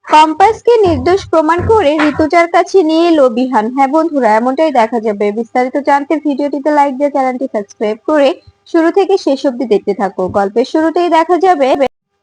কম্পাসকে নির্দোষ প্রমাণ করে ঋতুজার কাছে নিয়ে এলো বিহান। হ্যাঁ বন্ধুরা, এমনটাই দেখা যাবে। বিস্তারিত জানতে ভিডিওটিতে লাইক দিয়ে চ্যানেলটি সাবস্ক্রাইব করে শুরু থেকে শেষ অবধি দেখতে থাকো। গল্পের শুরুতেই দেখা যাবে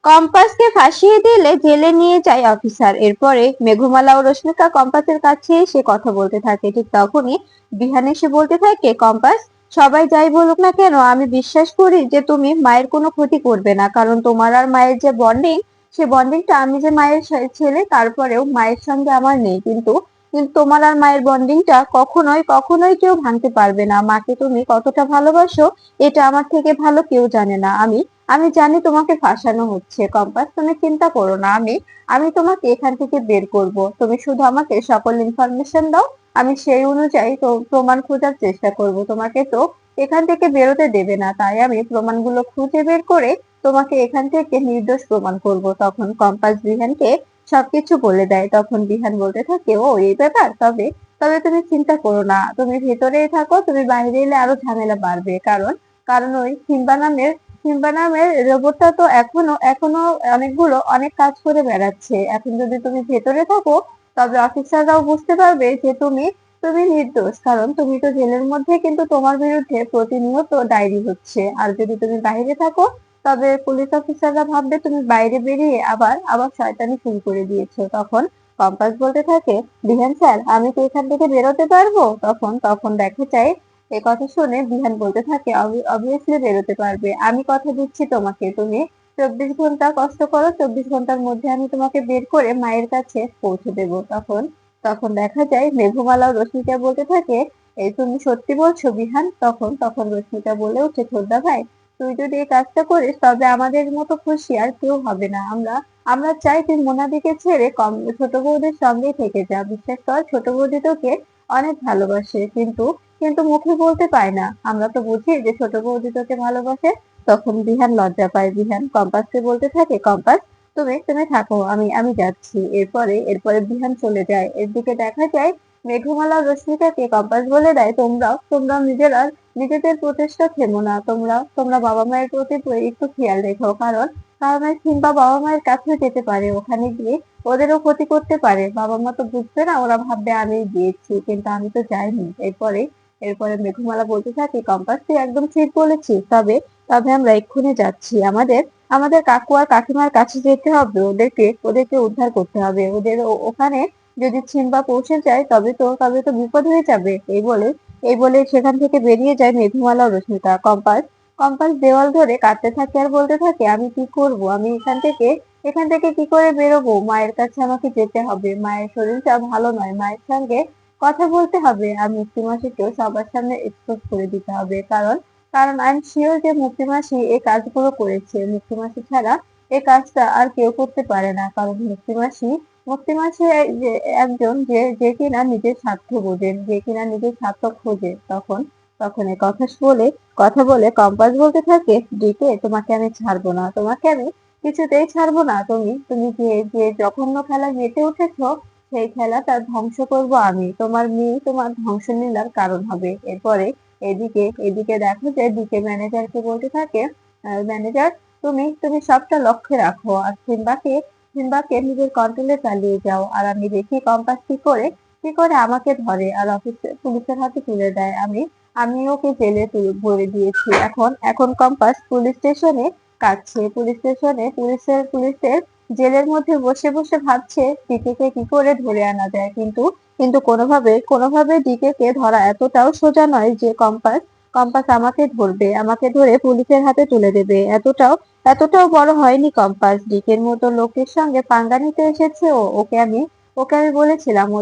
কম্পাসকে ফাঁসিয়ে দিলে জেলে নিয়ে যায় অফিসার। এরপরে মেঘমালা ও রশ্মিকা কম্পাসের কাছে এসে কথা বলতে থাকে। ঠিক তখনই বিহান এসে বলতে থাকে, কম্পাস, সবাই যাই বলুক না কেন, আমি বিশ্বাস করি যে তুমি মায়ের কোনো ক্ষতি করবে না। কারণ তোমার আর মায়ের যে বন্ডিং, সে বন্ডিংটা, আমি যে মায়ের ছেলে তারপরেও মায়ের সঙ্গে আমার নেই, কিন্তু কিন্তু তোমার আর মায়ের বন্ডিংটা কখনোই কখনোই কেউ ভাঙতে পারবে না। মাকে তুমি কতটা ভালোবাসো এটা আমার থেকে ভালো কেউ জানে না। আমি আমি জানি তোমাকে ফাঁসানো হচ্ছে। কম্পাস, তুমি চিন্তা করো না, আমি আমি তোমাকে এখান থেকে বের করব। তুমি শুধু আমাকে সকল ইনফরমেশন দাও, আমি সেই অনুযায়ী তো প্রমাণ খোঁজার চেষ্টা করব। তোমাকে তো এখান থেকে বেরোতে দেবে না, তাই আমি প্রমাণগুলো খুঁজে বের করে তোমাকে এখান থেকে নির্দোষ প্রমাণ করব। তখন কম্পাস বিহানকে সবকিছু বলে দেয়। তখন বিহান বলতে থাকে, ও এই ব্যাপার, তবে তবে তুমি চিন্তা করো না, তুমি ভেতরেই থাকো, তুমি বাইরে এলে আরো ঝামেলা বাড়বে। কারণ কারণ ওই সিম্বা নামের রোবটটা তো এখনো এখনো অনেক কাজ করে বেড়াচ্ছে। এখন যদি তুমি ভেতরে থাকো, তবে অফিসাররাও বুঝতে পারবে যে তুমি তুমি নির্দোষ। কারণ তুমি তো জেলের মধ্যে, কিন্তু তোমার বিরুদ্ধে প্রতিনিয়ত ডায়েরি হচ্ছে। আর যদি তুমি বাইরে থাকো, তবে পুলিশ অফিসাররা ভাববে তুমি বাইরে বেরিয়ে আবার আবার শয়তানি শুরু করে দিয়েছো। তখন কম্পাস বলতে থাকে, বিহান স্যার, আমি কি এখান থেকে বেরোতে পারবো? তখন তখন দেখা যায়, এ কথা শুনে বিহান বলতে থাকে, অবভিয়াসলি বেরোতে পারবে। আমি কথা দিচ্ছি তোমাকে, তুমি 24 ঘন্টা কষ্ট করো, 24 ঘন্টার মধ্যে আমি তোমাকে বের করে মায়ের কাছে পৌঁছে দেবো। তখন তখন দেখা যায় মেঘমালা ও রশ্মিকা বলতে থাকে, এই তুমি সত্যি বলছো বিহান? তখন তখন রশ্মিকা বলে ওঠে, ছোটদা ভাই, তুই যদি এই কাজটা করিস তবে আমাদের মতো খুশি আর কেউ হবে না। আমরা আমরা চাই তুই মোনাদিকে ছেড়ে ছোট বৌদির সঙ্গেই থেকে যা। বিশ্বাস কর, ছোট বৌদি তোকে অনেক ভালোবাসে, কিন্তু কিন্তু মুখে বলতে পায় না। আমরা তো বুঝি যে ছোট বৌদি তোকে ভালোবাসে। তখন বিহান লজ্জা পায়। বিহান কম্পাসকে বলতে থাকে, কম্পাস, তুমি তুমি থাকো, আমি আমি যাচ্ছি। এরপরে বিহান চলে যায়। এদিকে দেখা যায় মেঘমালা ও রশ্মিকাকে কম্পাস বলে দেয়, তোমরাও নিজেদের প্রচেষ্টা থেমো না। তোমরা বাবা মায়ের প্রতি একটু খেয়াল রেখো। কারণ কারণ ওই সিম্বা বাবা মায়ের কাছে যেতে পারে, ওখানে গিয়ে ওদেরও ক্ষতি করতে পারে। বাবা মা তো বুঝবে না, ওরা ভাববে আমি দিয়েছি, কিন্তু আমি তো যাইনি। এরপরে মেঘমালা বলতে থাকে, কম্পাস, তুই একদম ঠিক বলেছিস। তবে তবে আমরা এক্ষুনি যাচ্ছি। আমাদের আমাদের কাকু আর কাকিমার কাছে যেতে হবে, ওদেরকে উদ্ধার করতে হবে। ওদের ওখানে যদি সিম্বা পৌঁছে যায়, তবে তো বিপদ হয়ে যাবে। এই বলে সেখান থেকে বেরিয়ে যায় মেঘমালা ও রশ্মিকা। কম্পাস কম্পাস দেওয়াল ধরে কাঁদতে থাকে আর বলতে থাকে, আমি কি করব? আমি এখান থেকে কি করে বেরোবো? মায়ের কাছে আমাকে যেতে হবে, মায়ের শরীরটা ভালো নয়, মায়ের সঙ্গে কথা বলতে হবে। আর মুক্তি মাসিকেও সবার সামনে এক্সপোজ করে দিতে হবে। কারণ কারণ আই এম শিওর যে মুক্তি মাসি এই কাজগুলো করেছে। মুক্তি মাসি ছাড়া এই কাজটা আর কেউ করতে পারে না। কারণ মুক্তি মাসি একজন যে যে কিনা নিজের স্বার্থ বোঝেন, যে কিনা নিজের স্বার্থ খোঁজে। তখন তখন এই কথা বলে কম্পাস বলতে থাকে, ডিকে, তোমাকে আমি ছাড়বো না, তোমাকে আমি কিছুতেই ছাড়বো না। তুমি তুমি যে যে জঘন্য খেলায় মেতে উঠেছো, সেই খেলাটা ধ্বংস করব আমি। তোমার মেয়ে তোমার ধ্বংস লীলার কারণ হবে। এদিকে দেখো যে ডিকে ম্যানেজারকে বলতে থাকে, ম্যানেজার, তুমি তুমি সবটা লক্ষ্যে রাখো আর সিম্বাকে নিজের কন্ট্রোলে চালিয়ে যাও। আর আমি দেখি কম্পাস কি করে আমাকে ধরে আর পুলিশের হাতে তুলে দেয়। আমি ওকে জেলে ভরে দিয়েছি। এখন কম্পাস পুলিশ স্টেশনে কাটছে। পুলিশের জেলের মধ্যে বসে বসে ভাবছে ডিকেকে কি করে ধরে আনা যায়। কিন্তু কিন্তু কোনোভাবে ডিকেকে ধরা এতটাও সোজা নয় যে কম্পাস কম্পাস আমাকে ধরবে, আমাকে ধরে পুলিশের হাতে তুলে দেবে। এতটাও বড় হয়নি কম্পাস। ডিকের মতো লোকের সঙ্গে পাঙ্গা নিতে এসেছে ও। ওকে আমি বলেছিলাম, ও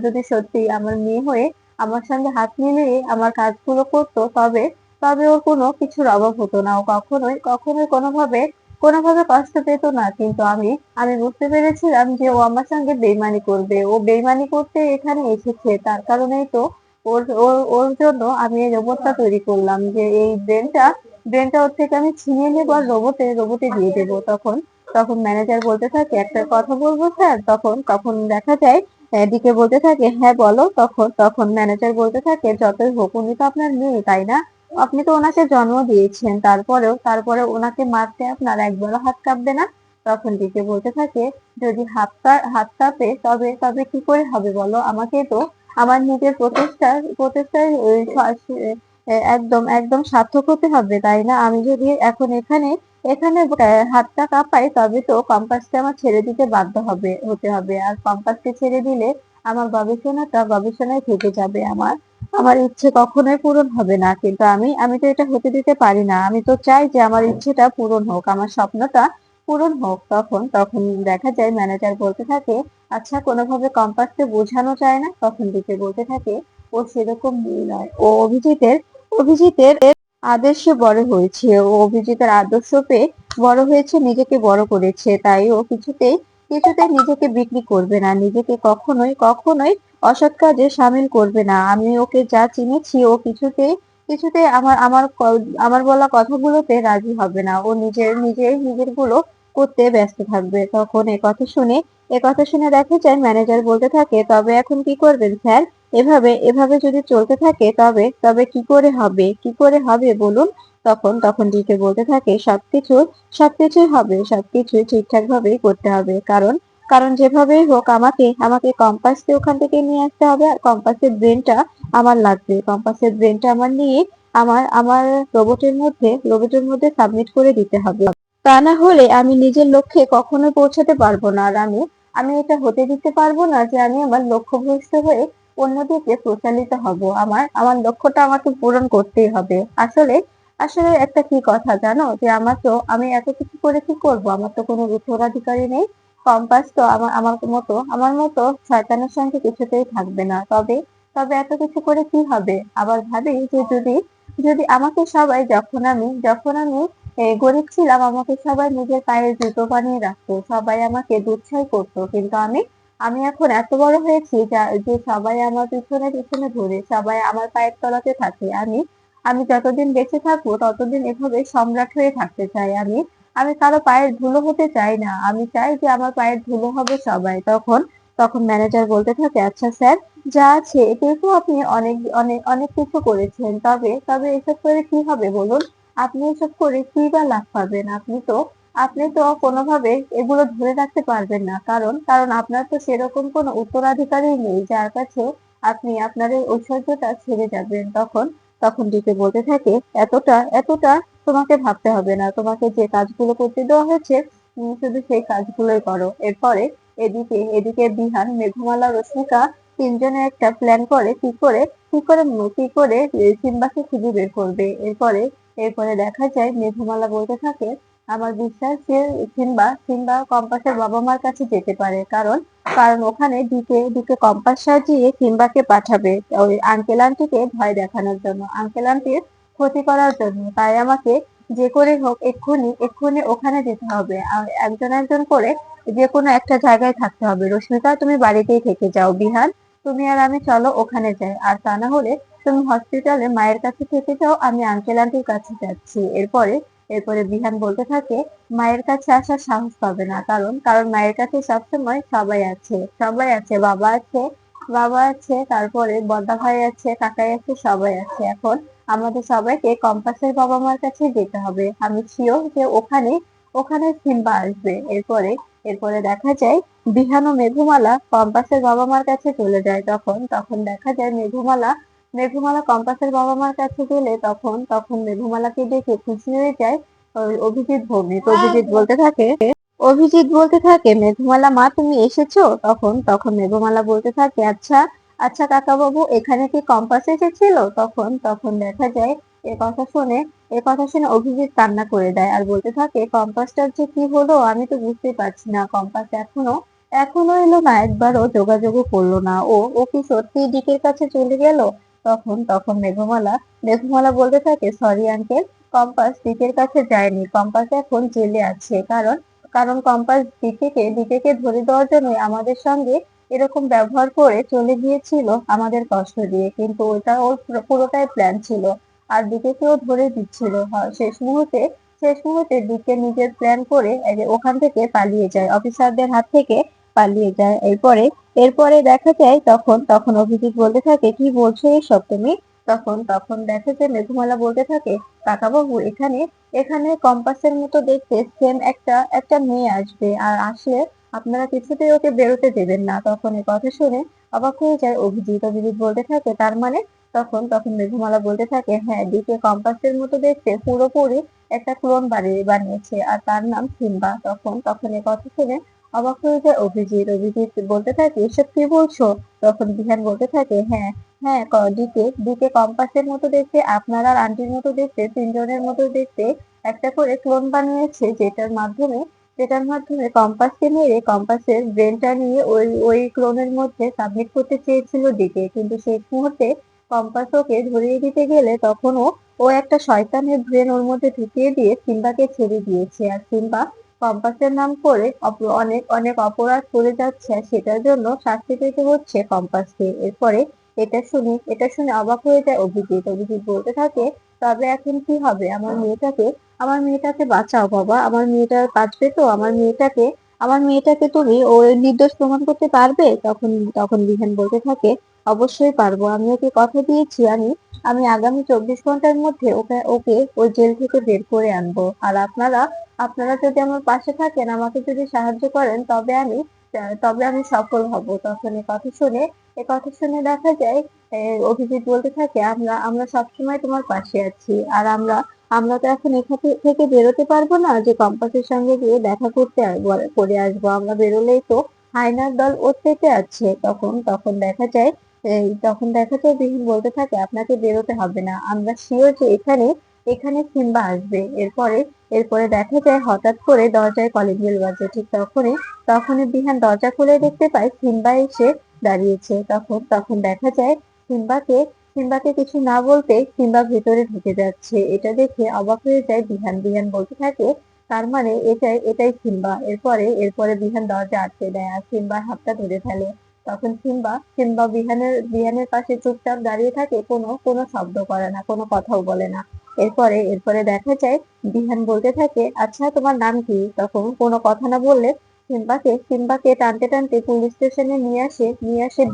যদি সত্যি আমার মেয়ে হয়ে আমার সঙ্গে হাত মিলিয়ে আমার কাজগুলো করতো, তবে তবে ওর কোনো কিছুর অভাব হতো না। ও কখনোই কোনোভাবে কষ্ট পেত না। কিন্তু আমি আমি বুঝতে পেরেছিলাম যে ও আমার সঙ্গে বেইমানি করবে। ও বেইমানি করতে এখানে এসেছে, তার কারণেই তো ওর জন্য আমি এই রোবটটা তৈরি করলাম, যে এই ব্রেনটা ওর থেকে আমি ছিনিয়ে নেবো আর রোবটে দিয়ে দেবো। তখন তখন ম্যানেজার বলতে থাকে, একটা কথা বলবো স্যার? তখন দেখা যায় এদিকে বলতে থাকে, হ্যাঁ বলো। তখন ম্যানেজার বলতে থাকে, যতই হোক উনি তো আপনার মেয়ে, তাই না? আপনি তো ওনাকে জন্ম দিয়েছেন, তারপরেও ওনাকে মারতে আপনার একবারও হাত কাঁপবে না? তখন দিকে বলতে থাকে, যদি হাত কাঁপে তবে তবে কি করে হবে বলো? আমাকে তো আমার নিজের প্রচেষ্টায় একদম একদম সার্থক হতে হবে, তাই না? আমি যদি এখন এখানে এখানে হাতটা কাঁপাই তবে তো কম্পাসকে আমার ছেড়ে দিতে বাধ্য হতে হবে, আর কম্পাসকে ছেড়ে দিলে আমার গবেষণায় থেকে যাবে। আমার আমার ইচ্ছে কখনোই পূরণ হবে না, কিন্তু আমি তো এটা হতে দিতে পারি না। আমি তো চাই যে আমার ইচ্ছেটা পূরণ হোক, আমার স্বপ্নটা পূরণ হোক। তখন তখন দেখা যায় ম্যানেজার বলতে থাকে, আচ্ছা কোনোভাবে কম্পাসকে বোঝানো যায় না? তখন দিকে বলতে থাকে, ও সেরকম মেয়ে নয়, ও অভিজিতের আদর্শে বড় হয়েছে, ও অভিজিতের আদর্শ পেয়ে বড় হয়েছে, নিজেকে বড় করেছে, তাই ও কিছুতেই নিজেকে বিক্রি করবে না, নিজেকে কখনোই অসৎ কাজে সামিল করবে না। আমি ওকে যা চিনেছি, ও কিছুতেই আমার বলা কথাগুলোতে রাজি হবে না। ও নিজের গুলো করতে ব্যস্ত থাকবে। তখন এ কথা শুনে দেখা যায় ম্যানেজার বলতে থাকে, তবে এখন কি করবেন স্যার? এভাবে যদি চলতে থাকে তবে তবে কি করে হবে বলুন? তখন ডিকে বলতে থাকে, সবকিছুই ঠিকঠাক ভাবেই করতে হবে, কারণ যেভাবেই হোক আমাকে কম্পাসকে ওখান থেকে নিয়ে আসতে হবে, আর আমার লাগবে। কম্পাসের ব্রেনটা আমার নিয়ে আমার রোবটের মধ্যে সাবমিট করে দিতে হবে। তা না হলে আমি নিজের লক্ষ্যে কখনোই পৌঁছাতে পারবো না। আর আমি এটা হতে দিতে পারবো না যে আমি আমার লক্ষ্যভ্রষ্ট হয়ে অন্যদিকে প্রচালিত হব। আমার লক্ষ্যটা আমাকে পূরণ করতেই হবে। আসলে আসলে একটা কি কথা জানো, যে আমি এত কিছু করে কি করব? আমার তো কোনো উত্তরাধিকারী নেই। কম্পাস তো আমার মতো শয়তানের সঙ্গে কিছুতেই থাকবে না। তবে তবে এত কিছু করে কি হবে? আবার ভাবি যে যদি যদি আমাকে সবাই যখন আমি গরিব ছিলাম, আমাকে সবাই নিজের পায়ের জুতো বানিয়ে রাখতো, সবাই আমাকে দুৎসাহ করতো, কিন্তু আমি এখন এত বড় হয়েছি যে সবাই আমার পিছনে পিছনে ঘুরে, সবাই আমার পায়ের তলাতে থাকে। আমি যতদিন বেঁচে থাকবো ততদিন এভাবে সম্রাট হয়ে থাকতে চাই। আমি কারো পায়ের ধুলো হতে চাই না, আমি চাই যে আমার পায়ের ধুলো হবে সবাই। তখন তখন ম্যানেজার বলতে থাকে, আচ্ছা স্যার, যা আছে এতে তো আপনি অনেক অনেক অনেক কিছু করেছেন, তবে তবে এসব করে কি হবে বলুন? আপনি এসব করে কি বা লাভ পাবেন? আপনি তো কোনোভাবে এগুলো ধরে রাখতে পারবেন না, কারণ আপনার তো সেরকম কোনো উত্তরাধিকারী নেই যার কাছে আপনি আপনার এই ঐশ্বর্যটা ছেড়ে যাবেন। তখন তখন ডিকে বলতে থাকে, এতটা এতটা তোমাকে ভাবতে হবে না, তোমাকে যে কাজগুলো করতে দেওয়া হয়েছে তুমি শুধু সেই কাজগুলোই করো। এরপরে এদিকে বিহান, মেঘমালা, রশ্মিকা তিনজনে একটা প্ল্যান করে কি করে সিম্বাকে খুঁজে বের করবে। এরপরে দেখা যায় মেঘমালা বলতে থাকে, আমার বিশ্বাস যে সিম্বা কম্পাসের বাবা মার কাছে যেতে পারে, কারণ কারণ ওখানে দিকে কম্পাস সাজিয়ে সিম্বাকে পাঠাবে ওই আঙ্কেল আন্টিকে ভয় দেখানোর জন্য, আঙ্কেল আন্টির ক্ষতি করার জন্য। তাই আমাকে যে করে হোক এক্ষুনি এক্ষুনি ওখানে যেতে হবে, আর একজন একজন করে যে কোনো একটা জায়গায় থাকতে হবে। রশ্মিকা, তুমি বাড়িতেই থেকে যাও। বিহান, তুমি আর আমি চলো ওখানে যাই, আর তা না হলে তুমি হসপিটালে মায়ের কাছে থেকে যাও, আমি আঙ্কেল আন্টির কাছে যাচ্ছি। এরপরে বিহান বলতে থাকে, মায়ের কাছে আসার সাহস পাবে না, কারণ কারণ মায়ের কাছে সবসময় সবাই আছে, বাবা আছে, তারপরে বড়দা ভাই আছে, কাকাই আছে, সবাই আছে। এখন আমাদের সবাইকে কম্পাসের বাবা মার কাছে যেতে হবে। আমি শিওর যে ওখানে ওখানে সিম্বা আসবে। এরপরে দেখা যায় বিহান ও মেঘমালা কম্পাসের বাবা মার কাছে চলে যায়। তখন তখন দেখা যায় মেঘমালা কম্পাসের বাবা মার কাছে গেলে তখন তখন মেঘমালাকে দেখে খুশি হয়ে যায় ওই অভিজিৎ বলতে থাকে, মেঘমালা মা, তুমি এসেছো? তখন তখন মেঘমালা বলতে থাকে, আচ্ছা আচ্ছা কাকা বাবু, এখানে কি কম্পাস এসেছিল? তখন তখন দেখা যায় এ কথা শুনে এ কথা শুনে অভিজিৎ কান্না করে দেয়, আর বলতে থাকে, কম্পাসটার যে কি হলো আমি তো বুঝতেই পারছি না। কম্পাস এখনো এলো না, একবারও যোগাযোগও করলো না। ও কি সত্যি ডিকের কাছে চলে গেল? তখন তখন মেঘমালা বলতে থাকে, সরি আঙ্কেল, কম্পাস ডিকের কাছে যায়নি, কম্পাস এখন জেলে আছে, কারণ কারণ কম্পাস দিকেকে ধরে দেওয়ার জন্য আমাদের সঙ্গে এরকম ব্যবহার করে চলে গিয়েছিল আমাদের কষ্ট দিয়ে, কিন্তু ওটা ওর পুরোটাই প্ল্যান ছিল। আর দিকেকেও ধরে দিচ্ছিল। হয় শেষ মুহূর্তে দিকে নিজের প্ল্যান করে এই যে ওখান থেকে পালিয়ে যায়, অফিসারদের হাত থেকে পালিয়ে যায়। এরপরে দেখা যায় তখন তখন অভিজিৎ বলতে থাকে, কি বলছো এসব তুমি? তখন তখন দেখে যে মেঘমালা বলতে থাকে, কাকা বাবু এখানে এখানে কম্পাসের মতো দেখতে সেম একটা একটা মেয়ে আসবে, আর আসলে আপনারা কিছুতেই ওকে বেরোতে দেবেন না। তখন এই কথা শুনে অবাক হয়ে যায় অভিজিৎ। অভিজিৎ বলতে থাকে, তার মানে? তখন তখন মেঘমালা বলতে থাকে, হ্যাঁ, দিকে কম্পাসের মতো দেখতে পুরোপুরি একটা ক্লোন বানিয়েছে, আর তার নাম সিম্বা। তখন তখন এই কথা শুনে অবাক হয়ে যায় অভিজিৎ। অভিজিৎ বলতে থাকে, এসব কি বলছো? তখন বিহান বলতে থাকে, হ্যাঁ, হ্যাঁ, দিকে দিকে কম্পাসের মতো দেখতে, আপনার আর আন্টির মতো দেখতে, তিনজনের মতো দেখতে একটা করে ক্লোন বানিয়েছে, যেটার মাধ্যমে কম্পাসকে মেরে কম্পাসের ব্রেনটা নিয়ে ওই ওই ক্লোনের মধ্যে সাবমিট করতে চেয়েছিল দিকে, কিন্তু সেই মুহূর্তে কম্পাস ওকে ধরিয়ে দিতে গেলে তখন ও একটা শয়তানের ব্রেন ওর মধ্যে ঢুকিয়ে দিয়ে সিম্বাকে ছেড়ে দিয়েছে। আর সিম্বা কম্পাসের নাম করে অনেক অনেক অপরাধ করে যাচ্ছে, আর সেটার জন্য শাস্তি পেতে হচ্ছে কম্পাসকে। এরপরে এটা শুনে অবাক হয়ে যায় অভিজিৎ। অভিজিৎ বলতে থাকে, তবে এখন কি হবে? আমার মেয়েটাকে বাঁচাও বাবা, আমার মেয়েটা বাঁচবে তো? আমার মেয়েটাকে তুমি ওর নির্দোষ প্রমাণ করতে পারবে? তখন তখন বিহান বলতে থাকে, অবশ্যই পারবো। আমি ওকে কথা দিয়েছি, আমি আগামী 24 ঘন্টার মধ্যে ওকে ওকে ওই জেল থেকে বের করে আনবো। আর আপনারা যদি আমার পাশে থাকেন, আমাকে যদি সাহায্য করেন, তবে আমি সফল হব। তখন এ কথা শুনে দেখা যায় অভিজিৎ বলতে থাকে, আমরা সবসময় তোমার পাশে আছি। আর আমরা তো এখন এখান থেকে বেরোতে পারবো না যে কম্পাসের সঙ্গে গিয়ে দেখা করে আসবো। আমরা বেরোলেই তো হায়নার দল ওর পেতে আছে। তখন দেখা যায় বিহিন বলতে থাকে, আপনাকে বেরোতে হবে না, আমরা শিওর যে এখানে এখানে সিম্বা আসবে। এরপরে দেখা যায় হঠাৎ করে দরজায় কলিং বেল বাজে। ঠিক তখনই বিহান দরজা খুলে দেখতে পায় সিম্বা এসে দাঁড়িয়েছে। তখন তখন দেখা যায় সিম্বাকে সিম্বাকে কিছু না বলতে সিম্বা ভেতরে ঢুকে যাচ্ছে। এটা দেখে অবাক হয়ে যায় বিহান। বিহান বলতে থাকে, তার মানে এটাই সিম্বা। এরপরে বিহান দরজা আটকে দেয় আর সিম্বার হাতটা ধরে ফেলে। তখন সিম্বা বিহানের পাশে চুপচাপ দাঁড়িয়ে থাকে, কোনো কোনো শব্দ করে না, কোনো কথাও বলে না। এরপরে দেখা যায় বিহান বলতে থাকে, আচ্ছা তোমার নাম কি? তখন কোনো কথা না বললে সিম্বাকে টানতে টানতে পুলিশ স্টেশনে নিয়ে আসে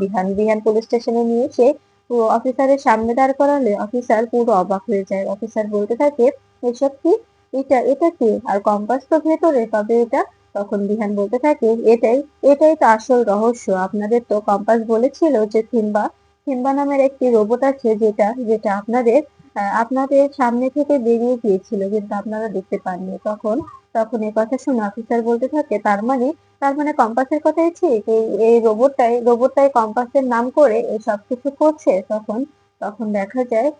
বিহান। বিহান পুলিশ স্টেশনে নিয়ে এসে পুরো অফিসারের সামনে দাঁড় করালে অফিসার পুরো অবাক হয়ে যায়। অফিসার বলতে থাকে, এসব কি? এটা কি? আর কম্পাস তো ভেতরে, তবে এটা? তখন বিহান বলতে থাকে, এটাই এটাই তো আসল রহস্য। আপনাদের তো কম্পাস বলেছিল যে সিম্বা নামের একটি রোবট আছে, যেটা যেটা আপনাদের সামনে থেকে বেরিয়ে গিয়েছিল, কিন্তু আপনারা দেখতে পাননি। তখন তখন এই কথা শুনে অফিসার বলতে থাকে, তার মানে কম্পাসের কথাই ঠিক, এই রোবটটাই কম্পাসের নাম করে এই সব কিছু করছে। তখন তখন দেখা যায়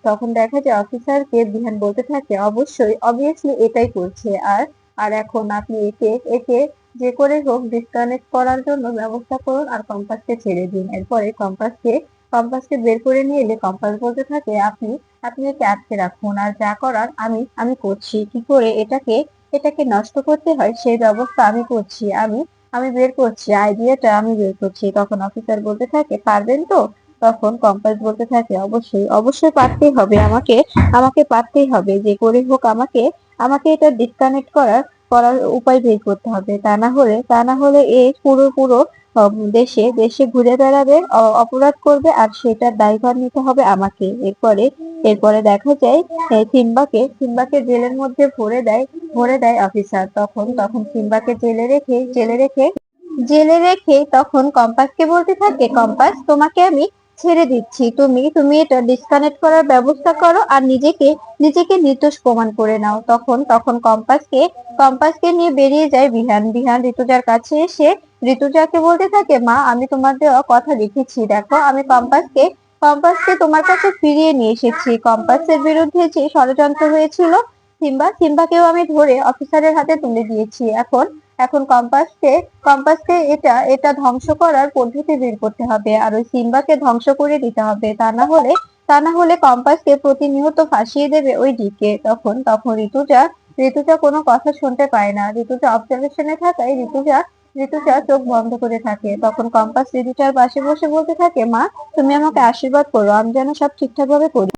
তখন দেখা যায় অফিসারকে বিহান বলতে থাকে, অবভিয়াসলি এটাই করছে। আর এখন আপনি একে একে যে করে হোক ডিসকানেক্ট করার জন্য ব্যবস্থা করুন আর কম্পাসকে ছেড়ে দিন। এরপরে কম্পাসকে বের করে নিয়ে এলে কম্পাস বলতে থাকে, আপনি আপনি একে আটকে রাখুন, আর যা করার আমি করছি। কি করে এটাকে নষ্ট করতে হয় সেই ব্যবস্থা আমি করছি। আমি বের করছি, আইডিয়াটা আমি বের করছি। তখন অফিসার বলতে থাকে, পারবেন তো? তখন কম্পাস বলতে থাকে, অবশ্যই অবশ্যই পারতেই হবে, আমাকে আমাকে পারতেই হবে, যে করে হোক আমাকে আমাকে এটা ডিসকানেক্ট করার উপায় বের করতে হবে। তা না হলে এ পুরো পুরো দেশে দেশে ঘুরে বেড়াবে, অপরাধ করবে, আর সেটার দায়ভার নিতে হবে আমাকে। এরপরে দেখা যায় সিম্বাকে জেলের মধ্যে ভরে দেয় অফিসার। তখন তখন সিম্বাকে জেলে রেখে তখন কম্পাসকে বলতে থাকে, কম্পাস, তোমাকে আমি ছেড়ে দিচ্ছি, তুমি তুমি এটা ডিসকানেক্ট করার ব্যবস্থা করো আর নিজেকে নিজেকে নির্দোষ প্রমাণ করে নাও। তখন তখন কম্পাসকে নিয়ে বেরিয়ে যায় বিহান। বিহান ঋতুজার কাছে এসে ঋতুজাকে বলতে থাকে, মা, আমি তোমার দেওয়া কথা রেখেছি, দেখো আমি কম্পাসকে তোমার কাছে ফিরিয়ে নিয়ে এসেছি। কম্পাসের বিরুদ্ধে যে ষড়যন্ত্র হয়েছিল, সিম্বাকেও আমি ধরে অফিসারের হাতে তুলে দিয়েছি। এখন এখন কম্পাসকে এটা এটা ধ্বংস করার পদ্ধতি বের করতে হবে, আর ওই সিম্বাকে ধ্বংস করে দিতে হবে। তা না হলে কম্পাসকে প্রতিনিয়ত ফাঁসিয়ে দেবে ওই ডিকে। তখন তখন ঋতুজা কোনো কথা শুনতে পায় না। ঋতুজা অবজারভেশনে থাকায় ঋতুজা চোখ বন্ধ করে থাকে। তখন কম্পাস ঋতুজার পাশে বসে বলতে থাকে, মা, তুমি আমাকে আশীর্বাদ করো, আমি যেন সব ঠিকঠাক ভাবে করি।